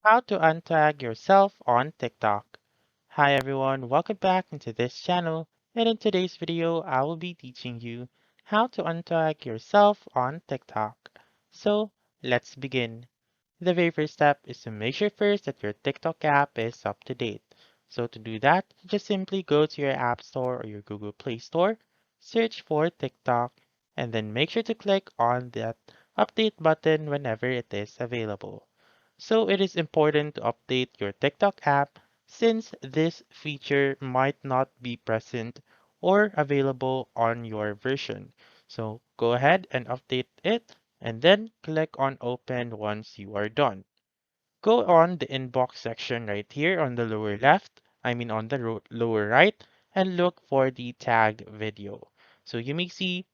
How to untag yourself on TikTok. Hi everyone, welcome back into this channel. And in today's video, I will be teaching you how to untag yourself on TikTok. So let's begin. The very first step is to make sure first that your TikTok app is up to date. So to do that, just simply go to your App Store or your Google Play Store, search for TikTok, and then make sure to click on that update button whenever it is available. So it is important to update your TikTok app since this feature might not be present or available on your version. So go ahead and update it and then click on open once you are done. Go on the inbox section right here on the lower left, I mean on the lower right, and look for the tag video. So you may see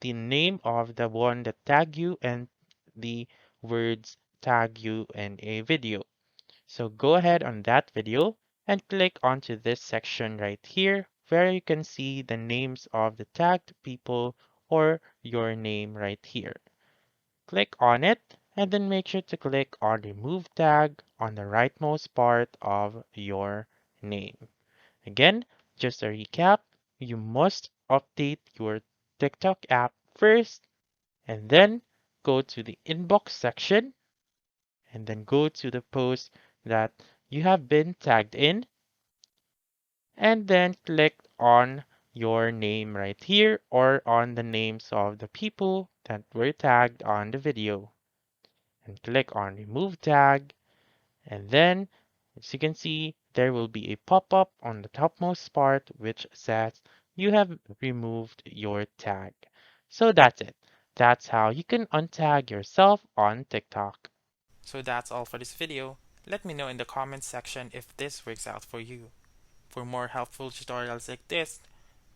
the name of the one that tag you and the words tag you in a video. So go ahead on that video and click onto this section right here where you can see the names of the tagged people or your name right here. Click on it and then make sure to click on remove tag on the rightmost part of your name. Again, just a recap, you must update your TikTok app first and then go to the inbox section and then go to the post that you have been tagged in and then click on your name right here or on the names of the people that were tagged on the video and click on remove tag and then as you can see there will be a pop-up on the topmost part which says you have removed your tag. So that's it. That's how you can untag yourself on TikTok. So that's all for this video. Let me know in the comments section if this works out for you. For more helpful tutorials like this,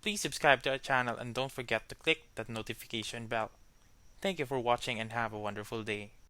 please subscribe to our channel and don't forget to click that notification bell. Thank you for watching and have a wonderful day.